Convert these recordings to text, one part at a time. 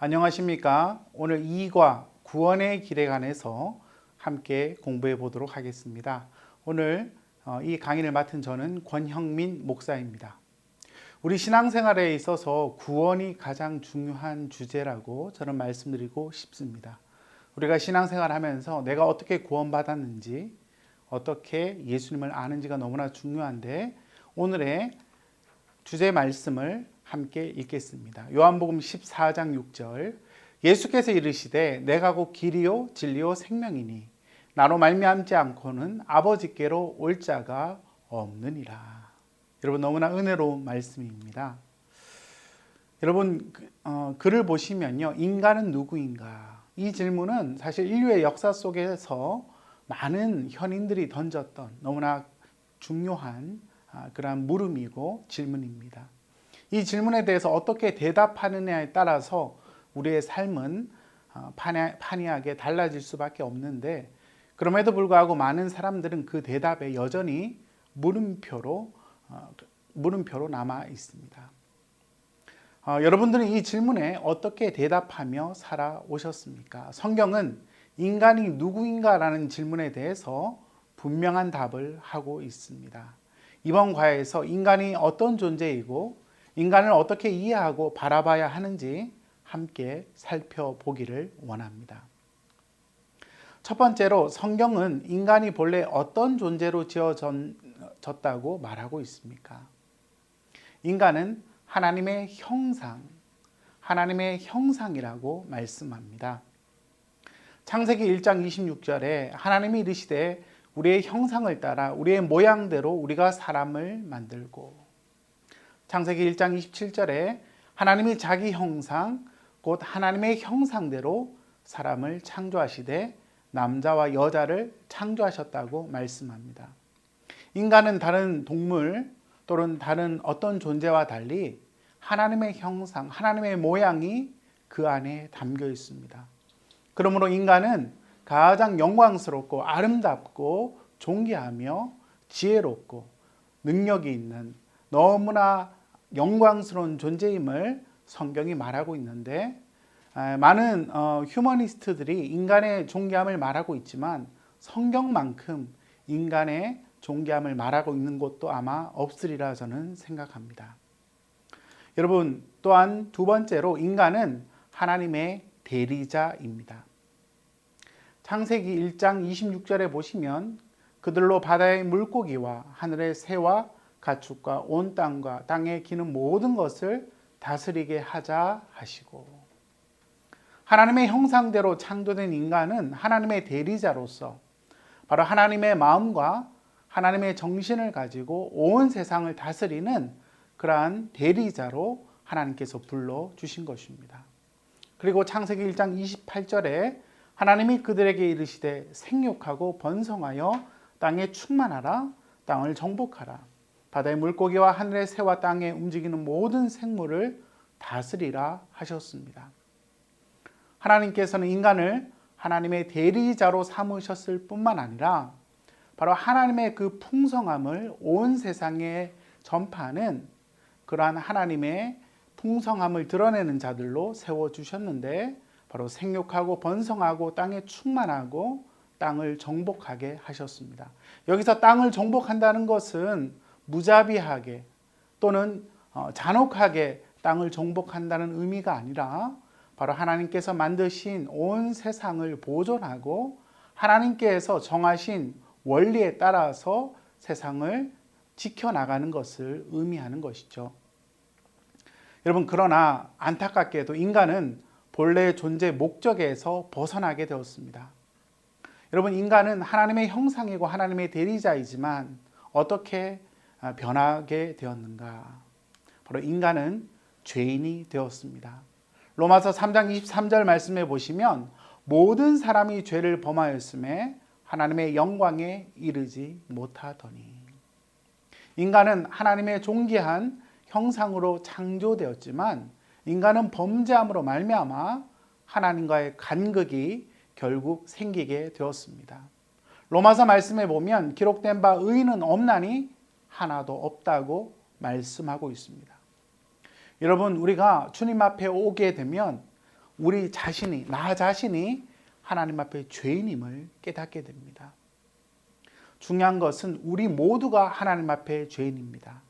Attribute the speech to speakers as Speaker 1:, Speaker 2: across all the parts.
Speaker 1: 안녕하십니까? 오늘 이과 구원의 길에 관해서 함께 공부해 보도록 하겠습니다. 오늘 이 강의를 맡은 저는 권형민 목사입니다. 우리 신앙생활에 있어서 구원이 가장 중요한 주제라고 저는 말씀드리고 싶습니다. 우리가 신앙생활 하면서 내가 어떻게 구원받았는지, 어떻게 예수님을 아는지가 너무나 중요한데, 오늘의 주제 말씀을 함께 읽겠습니다. 요한복음 14장 6절, 예수께서 이르시되 내가 곧 길이요 진리요 생명이니 나로 말미암지 않고는 아버지께로 올 자가 없느니라. 여러분, 너무나 은혜로운 말씀입니다. 여러분, 글을 보시면요, 인간은 누구인가? 이 질문은 사실 인류의 역사 속에서 많은 현인들이 던졌던 너무나 중요한 그러한 물음이고 질문입니다. 이 질문에 대해서 어떻게 대답하느냐에 따라서 우리의 삶은 판이하게 달라질 수밖에 없는데, 그럼에도 불구하고 많은 사람들은 그 대답에 여전히 물음표로 남아 있습니다. 여러분들은 이 질문에 어떻게 대답하며 살아오셨습니까? 성경은 인간이 누구인가라는 질문에 대해서 분명한 답을 하고 있습니다. 이번 과에서 인간이 어떤 존재이고 인간을 어떻게 이해하고 바라봐야 하는지 함께 살펴보기를 원합니다. 첫 번째로, 성경은 인간이 본래 어떤 존재로 지어졌다고 말하고 있습니까? 인간은 하나님의 형상이라고 말씀합니다. 창세기 1장 26절에 하나님이 이르시되 우리의 형상을 따라 우리의 모양대로 우리가 사람을 만들고, 창세기 1장 27절에 하나님이 자기 형상, 곧 하나님의 형상대로 사람을 창조하시되 남자와 여자를 창조하셨다고 말씀합니다. 인간은 다른 동물 또는 다른 어떤 존재와 달리 하나님의 형상, 하나님의 모양이 그 안에 담겨 있습니다. 그러므로 인간은 가장 영광스럽고 아름답고 존귀하며 지혜롭고 능력이 있는 너무나 영광스러운 존재임을 성경이 말하고 있는데, 많은 휴머니스트들이 인간의 존귀함을 말하고 있지만 성경만큼 인간의 존귀함을 말하고 있는 곳도 아마 없으리라 저는 생각합니다. 여러분, 또한 두 번째로 인간은 하나님의 대리자입니다. 창세기 1장 26절에 보시면 그들로 바다의 물고기와 하늘의 새와 가축과 온 땅과 땅에 기는 모든 것을 다스리게 하자 하시고, 하나님의 형상대로 창조된 인간은 하나님의 대리자로서 바로 하나님의 마음과 하나님의 정신을 가지고 온 세상을 다스리는 그러한 대리자로 하나님께서 불러주신 것입니다. 그리고 창세기 1장 28절에 하나님이 그들에게 이르시되 생육하고 번성하여 땅에 충만하라, 땅을 정복하라, 바다의 물고기와 하늘의 새와 땅에 움직이는 모든 생물을 다스리라 하셨습니다. 하나님께서는 인간을 하나님의 대리자로 삼으셨을 뿐만 아니라 바로 하나님의 그 풍성함을 온 세상에 전파하는 그러한 하나님의 풍성함을 드러내는 자들로 세워주셨는데, 바로 생육하고 번성하고 땅에 충만하고 땅을 정복하게 하셨습니다. 여기서 땅을 정복한다는 것은 무자비하게 또는 잔혹하게 땅을 정복한다는 의미가 아니라 바로 하나님께서 만드신 온 세상을 보존하고 하나님께서 정하신 원리에 따라서 세상을 지켜나가는 것을 의미하는 것이죠. 여러분, 그러나 안타깝게도 인간은 본래의 존재 목적에서 벗어나게 되었습니다. 여러분, 인간은 하나님의 형상이고 하나님의 대리자이지만 어떻게 변하게 되었는가? 바로 인간은 죄인이 되었습니다. 로마서 3장 23절 말씀에 보시면 모든 사람이 죄를 범하였음에 하나님의 영광에 이르지 못하더니, 인간은 하나님의 존귀한 형상으로 창조되었지만 인간은 범죄함으로 말미암아 하나님과의 간극이 결국 생기게 되었습니다. 로마서 말씀에 보면 기록된 바 의인은 없나니 하나도 없다고 말씀하고 있습니다. 여러분, 우리가 주님 앞에 오게 되면 우리 자신이, 나 자신이 하나님 앞에 죄인임을 깨닫게 됩니다. 중요한 것은 우리 모두가 하나님 앞에 죄인입니다.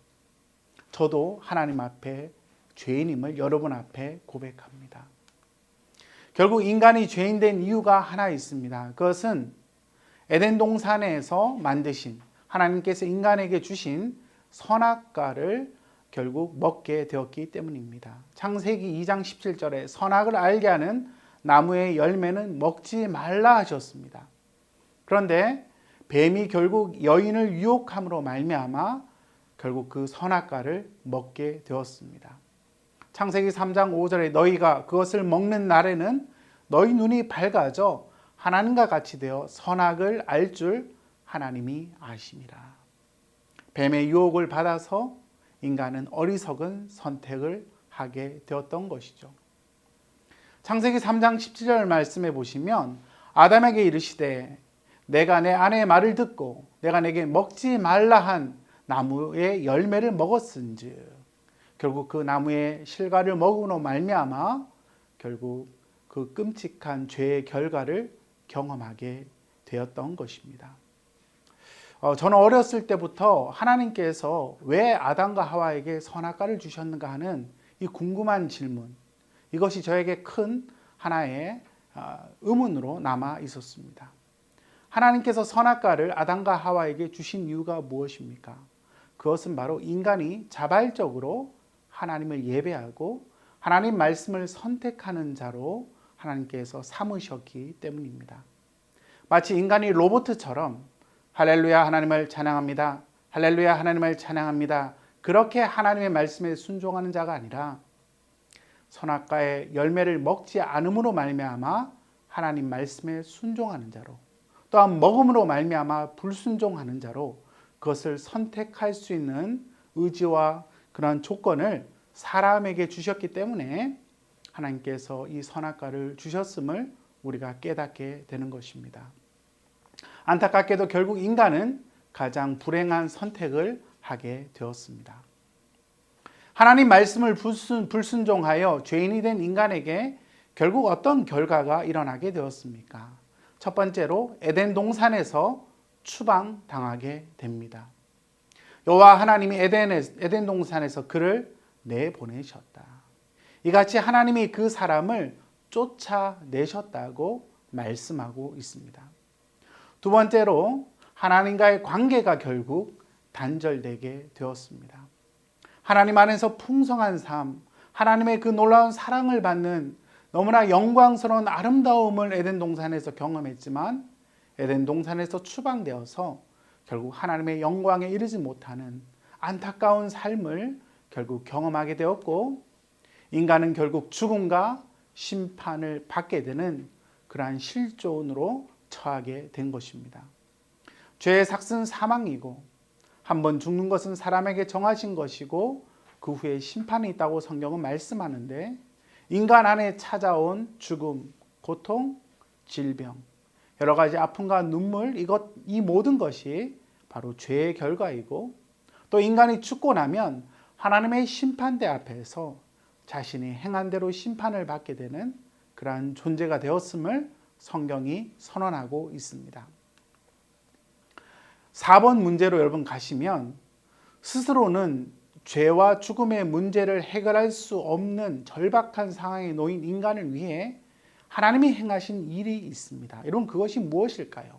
Speaker 1: 저도 하나님 앞에 죄인임을 여러분 앞에 고백합니다. 결국 인간이 죄인된 이유가 하나 있습니다. 그것은 에덴 동산에서 만드신 하나님께서 인간에게 주신 선악과를 결국 먹게 되었기 때문입니다. 창세기 2장 17절에 선악을 알게 하는 나무의 열매는 먹지 말라 하셨습니다. 그런데 뱀이 결국 여인을 유혹함으로 말미암아 결국 그 선악과를 먹게 되었습니다. 창세기 3장 5절에 너희가 그것을 먹는 날에는 너희 눈이 밝아져 하나님과 같이 되어 선악을 알 줄 하나님이 아심이라. 뱀의 유혹을 받아서 인간은 어리석은 선택을 하게 되었던 것이죠. 창세기 3장 17절 말씀에 보시면 아담에게 이르시되 내가 내 아내의 말을 듣고 내가 내게 먹지 말라 한 나무의 열매를 먹었은즉 결국 그 나무의 실과를 먹음으로 말미암아 결국 그 끔찍한 죄의 결과를 경험하게 되었던 것입니다. 저는 어렸을 때부터 하나님께서 왜 아담과 하와에게 선악과를 주셨는가 하는 이 궁금한 질문, 이것이 저에게 큰 하나의 의문으로 남아 있었습니다. 하나님께서 선악과를 아담과 하와에게 주신 이유가 무엇입니까? 그것은 바로 인간이 자발적으로 하나님을 예배하고 하나님 말씀을 선택하는 자로 하나님께서 삼으셨기 때문입니다. 마치 인간이 로봇처럼 할렐루야 하나님을 찬양합니다. 할렐루야 하나님을 찬양합니다. 그렇게 하나님의 말씀에 순종하는 자가 아니라 선악과의 열매를 먹지 않음으로 말미암아 하나님 말씀에 순종하는 자로, 또한 먹음으로 말미암아 불순종하는 자로 그것을 선택할 수 있는 의지와 그런 조건을 사람에게 주셨기 때문에 하나님께서 이 선악과를 주셨음을 우리가 깨닫게 되는 것입니다. 안타깝게도 결국 인간은 가장 불행한 선택을 하게 되었습니다. 하나님 말씀을 불순종하여 죄인이 된 인간에게 결국 어떤 결과가 일어나게 되었습니까? 첫 번째로 에덴 동산에서 추방당하게 됩니다. 여호와 하나님이 에덴 동산에서 그를 내보내셨다. 이같이 하나님이 그 사람을 쫓아내셨다고 말씀하고 있습니다. 두 번째로 하나님과의 관계가 결국 단절되게 되었습니다. 하나님 안에서 풍성한 삶, 하나님의 그 놀라운 사랑을 받는 너무나 영광스러운 아름다움을 에덴 동산에서 경험했지만 에덴 동산에서 추방되어서 결국 하나님의 영광에 이르지 못하는 안타까운 삶을 결국 경험하게 되었고, 인간은 결국 죽음과 심판을 받게 되는 그러한 실존으로 처하게 된 것입니다. 죄의 삭은 사망이고 한번 죽는 것은 사람에게 정하신 것이고 그 후에 심판이 있다고 성경은 말씀하는데, 인간 안에 찾아온 죽음, 고통, 질병, 여러 가지 아픔과 눈물, 이 모든 것이 바로 죄의 결과이고, 또 인간이 죽고 나면 하나님의 심판대 앞에서 자신이 행한 대로 심판을 받게 되는 그러한 존재가 되었음을 성경이 선언하고 있습니다. 4번 문제로 여러분 가시면 스스로는 죄와 죽음의 문제를 해결할 수 없는 절박한 상황에 놓인 인간을 위해 하나님이 행하신 일이 있습니다. 여러분, 그것이 무엇일까요?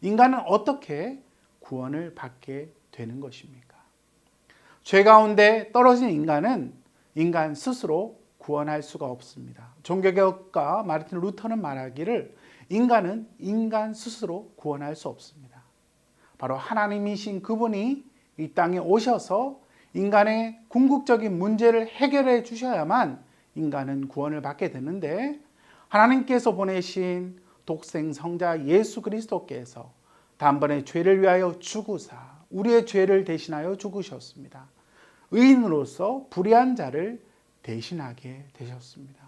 Speaker 1: 인간은 어떻게 구원을 받게 되는 것입니까? 죄 가운데 떨어진 인간은 인간 스스로 구원할 수가 없습니다. 종교개혁가 마르틴 루터는 말하기를 인간은 인간 스스로 구원할 수 없습니다. 바로 하나님이신 그분이 이 땅에 오셔서 인간의 궁극적인 문제를 해결해 주셔야만 인간은 구원을 받게 되는데, 하나님께서 보내신 독생 성자 예수 그리스도께서 단번에 죄를 위하여 죽으사 우리의 죄를 대신하여 죽으셨습니다. 의인으로서 불의한 자를 대신하게 되셨습니다.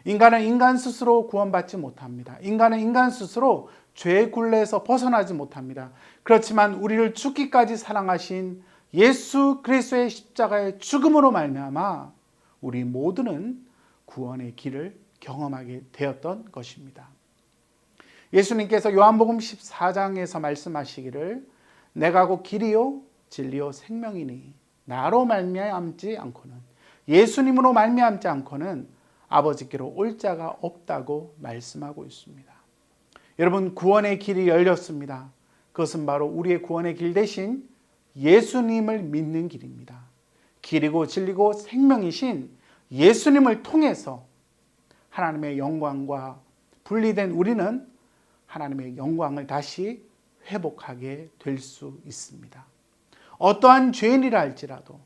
Speaker 1: 인간은 인간 스스로 구원받지 못합니다. 인간은 인간 스스로 죄의 굴레에서 벗어나지 못합니다. 그렇지만 우리를 죽기까지 사랑하신 예수 그리스도의 십자가의 죽음으로 말미암아 우리 모두는 구원의 길을 경험하게 되었던 것입니다. 예수님께서 요한복음 14장에서 말씀하시기를 내가 곧 길이요 진리요 생명이니 나로 말미암지 않고는, 예수님으로 말미암지 않고는 아버지께로 올 자가 없다고 말씀하고 있습니다. 여러분, 구원의 길이 열렸습니다. 그것은 바로 우리의 구원의 길 대신 예수님을 믿는 길입니다. 길이고 진리고 생명이신 예수님을 통해서 하나님의 영광과 분리된 우리는 하나님의 영광을 다시 회복하게 될 수 있습니다. 어떠한 죄인이라 할지라도,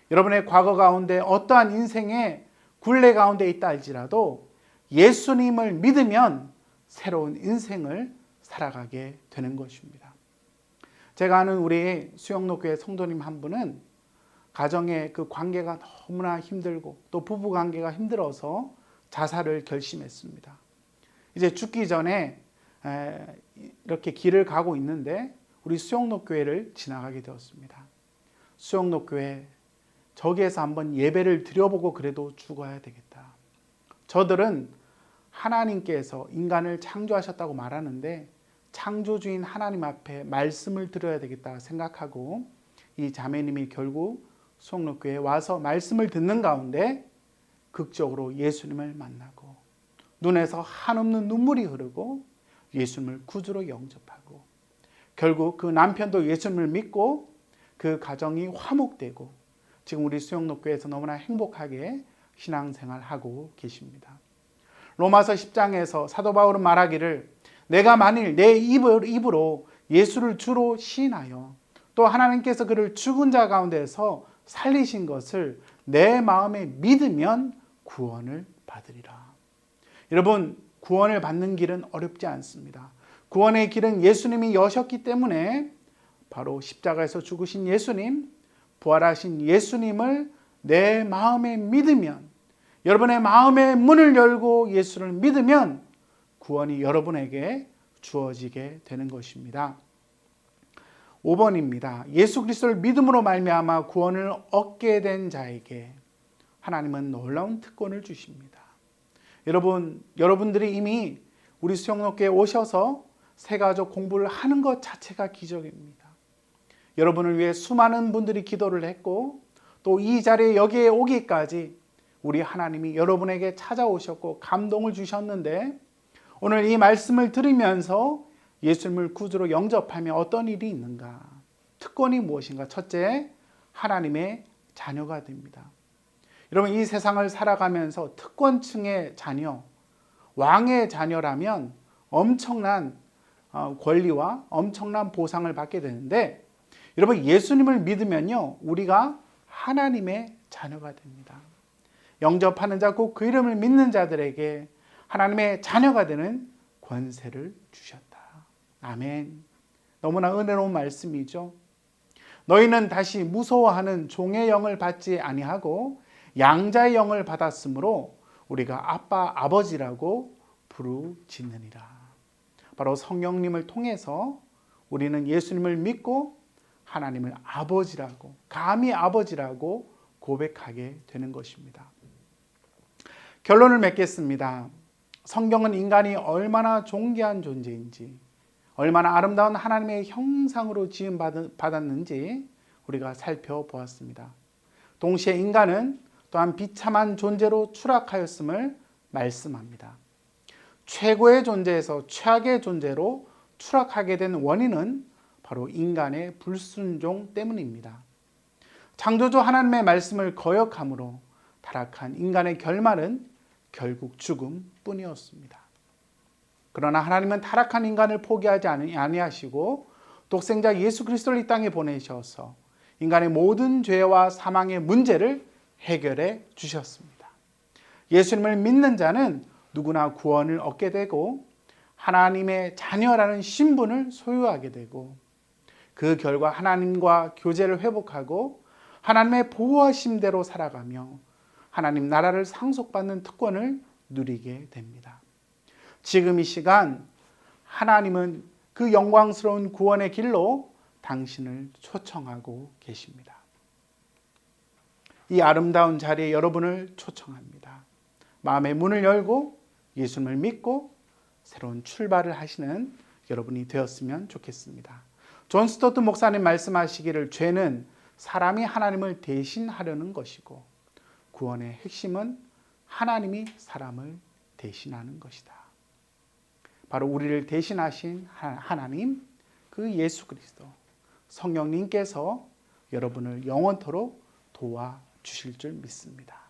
Speaker 1: 여러분의 과거 가운데 어떠한 인생의 굴레 가운데 있다 할지라도 예수님을 믿으면 새로운 인생을 살아가게 되는 것입니다. 제가 아는 우리 수영로교회 성도님 한 분은 가정의 그 관계가 너무나 힘들고 또 부부 관계가 힘들어서 자살을 결심했습니다. 이제 죽기 전에 이렇게 길을 가고 있는데 우리 수영로교회를 지나가게 되었습니다. 수영로교회, 저기에서 한번 예배를 드려보고 그래도 죽어야 되겠다. 저들은 하나님께서 인간을 창조하셨다고 말하는데 창조주인 하나님 앞에 말씀을 드려야 되겠다 생각하고 이 자매님이 결국 수영로교회에 와서 말씀을 듣는 가운데 극적으로 예수님을 만나고 눈에서 한없는 눈물이 흐르고 예수님을 구주로 영접하고 결국 그 남편도 예수님을 믿고 그 가정이 화목되고 지금 우리 수영로교회에서 너무나 행복하게 신앙생활하고 계십니다. 로마서 10장에서 사도 바울은 말하기를 내가 만일 내 입으로 예수를 주로 시인하여 또 하나님께서 그를 죽은 자 가운데서 살리신 것을 내 마음에 믿으면 구원을 받으리라. 여러분, 구원을 받는 길은 어렵지 않습니다. 구원의 길은 예수님이 여셨기 때문에 바로 십자가에서 죽으신 예수님, 부활하신 예수님을 내 마음에 믿으면, 여러분의 마음의 문을 열고 예수를 믿으면 구원이 여러분에게 주어지게 되는 것입니다. 5번입니다. 예수 그리스도를 믿음으로 말미암아 구원을 얻게 된 자에게 하나님은 놀라운 특권을 주십니다. 여러분들이 이미 우리 수영로교회에 오셔서 새가족 공부를 하는 것 자체가 기적입니다. 여러분을 위해 수많은 분들이 기도를 했고 또 이 자리에 여기에 오기까지 우리 하나님이 여러분에게 찾아오셨고 감동을 주셨는데 오늘 이 말씀을 들으면서 예수님을 구주로 영접하면 어떤 일이 있는가? 특권이 무엇인가? 첫째, 하나님의 자녀가 됩니다. 여러분, 이 세상을 살아가면서 특권층의 자녀, 왕의 자녀라면 엄청난 권리와 엄청난 보상을 받게 되는데 여러분, 예수님을 믿으면요, 우리가 하나님의 자녀가 됩니다. 영접하는 자, 곧 그 이름을 믿는 자들에게 하나님의 자녀가 되는 권세를 주셨다. 아멘. 너무나 은혜로운 말씀이죠. 너희는 다시 무서워하는 종의 영을 받지 아니하고 양자의 영을 받았으므로 우리가 아빠, 아버지라고 부르짖느니라. 바로 성령님을 통해서 우리는 예수님을 믿고 하나님을 아버지라고, 감히 아버지라고 고백하게 되는 것입니다. 결론을 맺겠습니다. 성경은 인간이 얼마나 존귀한 존재인지, 얼마나 아름다운 하나님의 형상으로 지음받았는지 우리가 살펴보았습니다. 동시에 인간은 또한 비참한 존재로 추락하였음을 말씀합니다. 최고의 존재에서 최악의 존재로 추락하게 된 원인은 바로 인간의 불순종 때문입니다. 창조주 하나님의 말씀을 거역함으로 타락한 인간의 결말은 결국 죽음뿐이었습니다. 그러나 하나님은 타락한 인간을 포기하지 아니하시고 독생자 예수 그리스도를 이 땅에 보내셔서 인간의 모든 죄와 사망의 문제를 해결해 주셨습니다. 예수님을 믿는 자는 누구나 구원을 얻게 되고 하나님의 자녀라는 신분을 소유하게 되고 그 결과 하나님과 교제를 회복하고 하나님의 보호하심대로 살아가며 하나님 나라를 상속받는 특권을 누리게 됩니다. 지금 이 시간 하나님은 그 영광스러운 구원의 길로 당신을 초청하고 계십니다. 이 아름다운 자리에 여러분을 초청합니다. 마음의 문을 열고 예수님을 믿고 새로운 출발을 하시는 여러분이 되었으면 좋겠습니다. 존 스토트 목사님 말씀하시기를 죄는 사람이 하나님을 대신하려는 것이고 구원의 핵심은 하나님이 사람을 대신하는 것이다. 바로 우리를 대신하신 하나님, 그 예수 그리스도, 성령님께서 여러분을 영원토록 도와주실 줄 믿습니다.